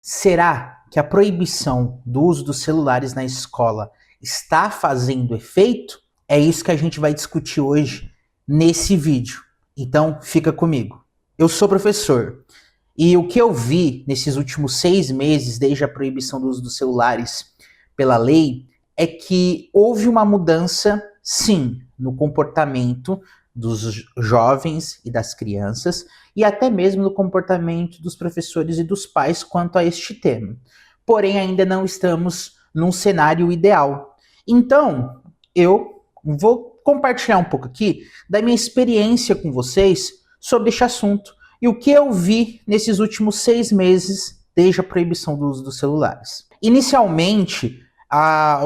Será que a proibição do uso dos celulares na escola está fazendo efeito? É isso que a gente vai discutir hoje nesse vídeo. Então, fica comigo. Eu sou professor e o que eu vi nesses últimos 6 meses, desde a proibição do uso dos celulares pela lei, é que houve uma mudança, sim, no comportamento dos jovens e das crianças, e até mesmo no comportamento dos professores e dos pais quanto a este tema. Porém, ainda não estamos num cenário ideal. Então, eu vou compartilhar um pouco aqui da minha experiência com vocês sobre este assunto e o que eu vi nesses últimos 6 meses desde a proibição do uso dos celulares. Inicialmente,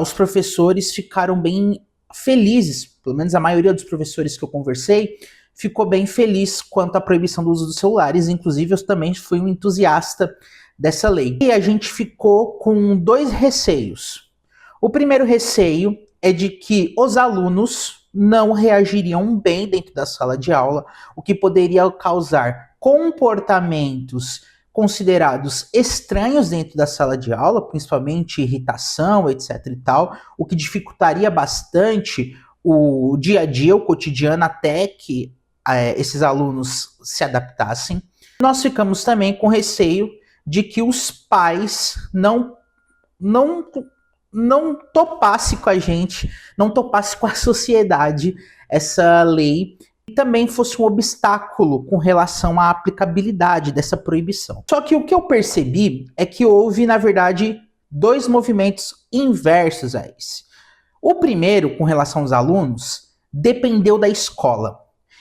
os professores ficaram bem felizes, pelo menos a maioria dos professores que eu conversei ficou bem feliz quanto à proibição do uso dos celulares, inclusive eu também fui um entusiasta dessa lei. E a gente ficou com dois receios. O primeiro receio é de que os alunos não reagiriam bem dentro da sala de aula, o que poderia causar comportamentos considerados estranhos dentro da sala de aula, principalmente irritação, etc e tal, o que dificultaria bastante o dia a dia, o cotidiano, até que esses alunos se adaptassem. Nós ficamos também com receio de que os pais não topasse com a gente, não topasse com a sociedade essa lei e também fosse um obstáculo com relação à aplicabilidade dessa proibição. Só que o que eu percebi é que houve, na verdade, dois movimentos inversos a esse. O primeiro, com relação aos alunos, dependeu da escola.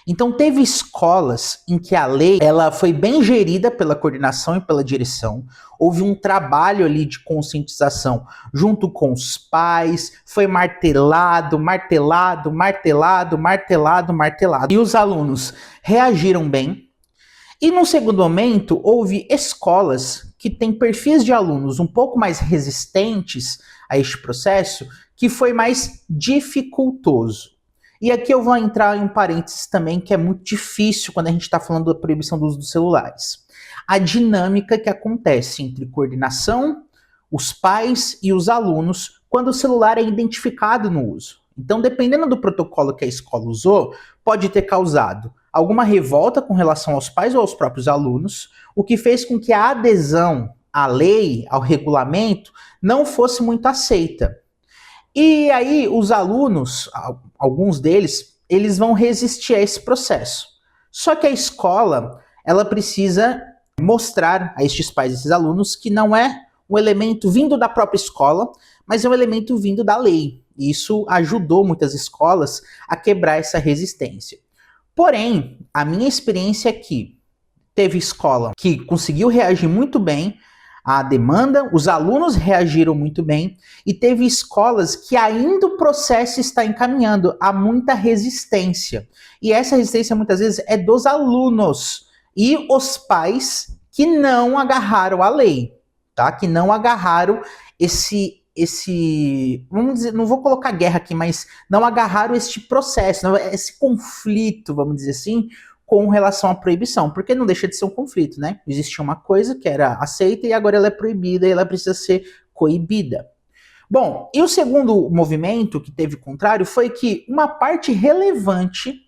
Então teve escolas em que a lei ela foi bem gerida pela coordenação e pela direção, houve um trabalho ali de conscientização junto com os pais, foi martelado, e os alunos reagiram bem. E num segundo momento, houve escolas que têm perfis de alunos um pouco mais resistentes a este processo, que foi mais dificultoso. E aqui eu vou entrar em um parênteses também, que é muito difícil quando a gente está falando da proibição do uso dos celulares. A dinâmica que acontece entre coordenação, os pais e os alunos quando o celular é identificado no uso. Então, dependendo do protocolo que a escola usou, pode ter causado alguma revolta com relação aos pais ou aos próprios alunos, o que fez com que a adesão à lei, ao regulamento, não fosse muito aceita. E aí os alunos, alguns deles, eles vão resistir a esse processo. Só que a escola, ela precisa mostrar a estes pais e esses alunos que não é um elemento vindo da própria escola, mas é um elemento vindo da lei. E isso ajudou muitas escolas a quebrar essa resistência. Porém, a minha experiência é que teve escola que conseguiu reagir muito bem à demanda, os alunos reagiram muito bem, e teve escolas que ainda o processo está encaminhando, há muita resistência. E essa resistência muitas vezes é dos alunos e os pais que não agarraram a lei, tá? Que não agarraram vamos dizer, não vou colocar guerra aqui, mas não agarraram este processo, esse conflito, vamos dizer assim, com relação à proibição, porque não deixa de ser um conflito, né? Existia uma coisa que era aceita e agora ela é proibida e ela precisa ser coibida. Bom, e o segundo movimento que teve contrário foi que uma parte relevante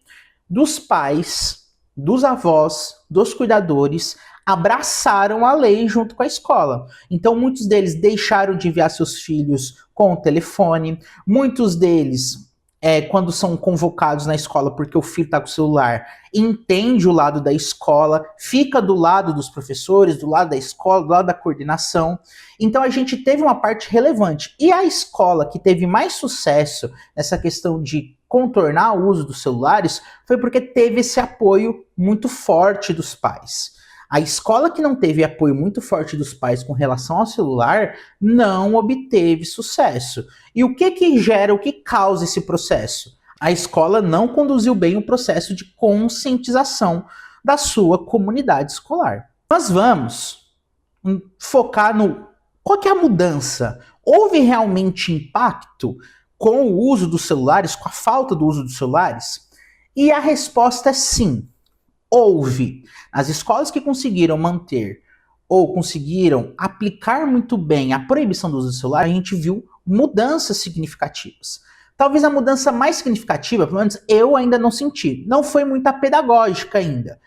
dos pais, dos avós, dos cuidadores abraçaram a lei junto com a escola. Então muitos deles deixaram de enviar seus filhos com o telefone, muitos deles quando são convocados na escola porque o filho está com o celular, entende o lado da escola, fica do lado dos professores, do lado da escola, do lado da coordenação. Então a gente teve uma parte relevante. E a escola que teve mais sucesso nessa questão de contornar o uso dos celulares foi porque teve esse apoio muito forte dos pais. A escola que não teve apoio muito forte dos pais com relação ao celular não obteve sucesso. E o que gera, o que causa esse processo? A escola não conduziu bem o processo de conscientização da sua comunidade escolar. Nós vamos focar no qual que é a mudança. Houve realmente impacto com o uso dos celulares, com a falta do uso dos celulares? E a resposta é sim. Houve. As escolas que conseguiram manter ou conseguiram aplicar muito bem a proibição do uso do celular, a gente viu mudanças significativas. Talvez a mudança mais significativa, pelo menos eu ainda não senti, não foi muito a pedagógica ainda.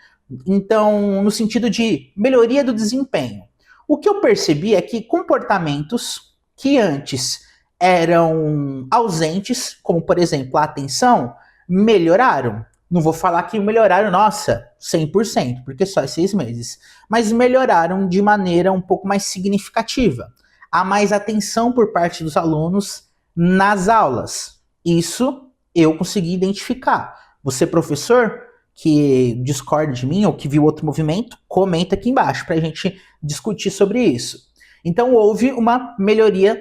Então, no sentido de melhoria do desempenho. O que eu percebi é que comportamentos que antes eram ausentes, como por exemplo a atenção, melhoraram. Não vou falar que melhoraram, nossa, 100%, porque só é 6 meses. Mas melhoraram de maneira um pouco mais significativa. Há mais atenção por parte dos alunos nas aulas. Isso eu consegui identificar. Você, professor, que discorda de mim ou que viu outro movimento, comenta aqui embaixo para a gente discutir sobre isso. Então, houve uma melhoria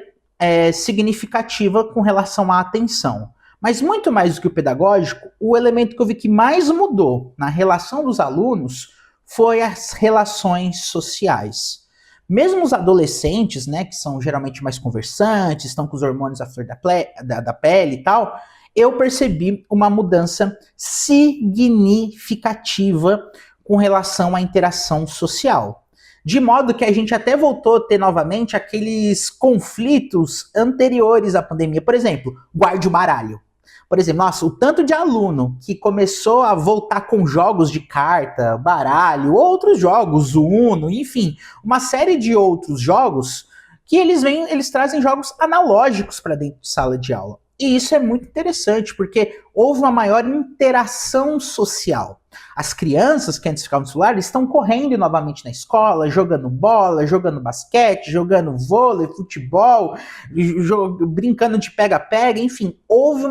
significativa com relação à atenção. Mas muito mais do que o pedagógico, o elemento que eu vi que mais mudou na relação dos alunos foi as relações sociais. Mesmo os adolescentes, né, que são geralmente mais conversantes, estão com os hormônios à flor da pele e tal, eu percebi uma mudança significativa com relação à interação social. De modo que a gente até voltou a ter novamente aqueles conflitos anteriores à pandemia. Por exemplo, guarde o baralho. Por exemplo, nossa, o tanto de aluno que começou a voltar com jogos de carta, baralho, outros jogos, Uno, enfim, uma série de outros jogos que eles trazem jogos analógicos para dentro de sala de aula. E isso é muito interessante, porque houve uma maior interação social. As crianças que antes ficavam no celular estão correndo novamente na escola, jogando bola, jogando basquete, jogando vôlei, futebol, brincando de pega-pega, enfim, houve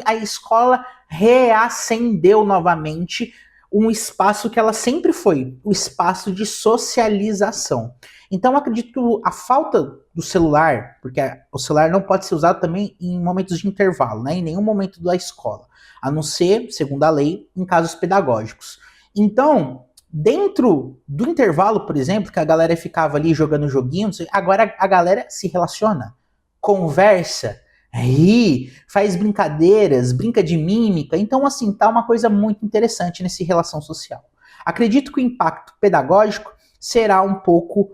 a escola reacendeu novamente um espaço que ela sempre foi, o espaço de socialização. Então, acredito que a falta do celular, porque o celular não pode ser usado também em momentos de intervalo, né, em nenhum momento da escola, a não ser, segundo a lei, em casos pedagógicos. Então, dentro do intervalo, por exemplo, que a galera ficava ali jogando joguinhos, agora a galera se relaciona, conversa, ri, faz brincadeiras, brinca de mímica. Então, assim, tá uma coisa muito interessante nessa relação social. Acredito que o impacto pedagógico será um pouco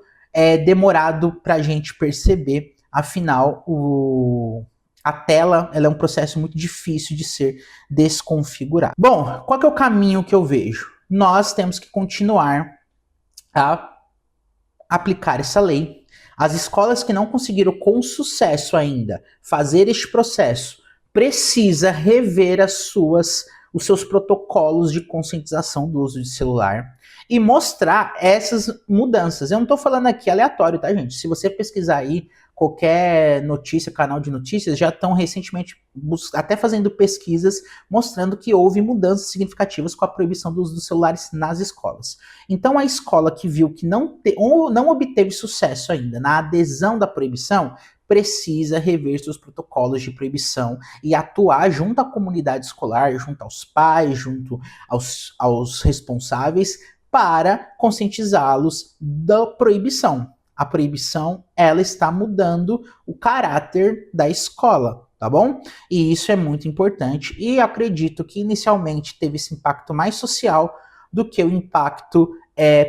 demorado para a gente perceber, afinal, a tela ela é um processo muito difícil de ser desconfigurado. Bom, qual que é o caminho que eu vejo? Nós temos que continuar a aplicar essa lei. As escolas que não conseguiram com sucesso ainda fazer este processo precisa rever os seus protocolos de conscientização do uso de celular e mostrar essas mudanças. Eu não estou falando aqui aleatório, tá, gente? Se você pesquisar aí qualquer notícia, canal de notícias, já estão recentemente até fazendo pesquisas mostrando que houve mudanças significativas com a proibição do uso dos celulares nas escolas. Então, a escola que viu que não obteve sucesso ainda na adesão da proibição, precisa rever seus protocolos de proibição e atuar junto à comunidade escolar, junto aos pais, junto aos responsáveis, para conscientizá-los da proibição. A proibição, ela está mudando o caráter da escola, tá bom? E isso é muito importante e acredito que inicialmente teve esse impacto mais social do que o impacto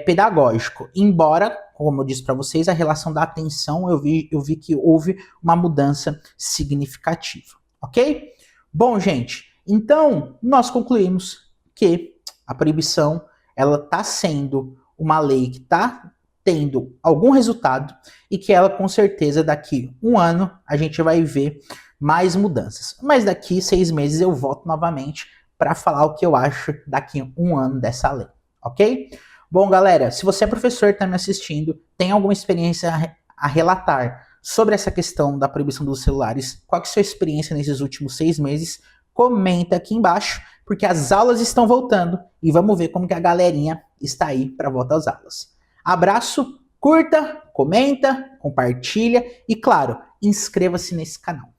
pedagógico. Embora, como eu disse para vocês, a relação da atenção, eu vi que houve uma mudança significativa, ok? Bom, gente, então nós concluímos que a proibição, ela está sendo uma lei que está tendo algum resultado e que ela, com certeza, daqui um ano, a gente vai ver mais mudanças. Mas daqui 6 meses eu volto novamente para falar o que eu acho daqui um ano dessa lei, ok? Bom, galera, se você é professor e está me assistindo, tem alguma experiência a relatar sobre essa questão da proibição dos celulares, qual que é a sua experiência nesses últimos 6 meses, comenta aqui embaixo, porque as aulas estão voltando e vamos ver como que a galerinha está aí para volta às aulas. Abraço, curta, comenta, compartilha e, claro, inscreva-se nesse canal.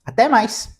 Até mais!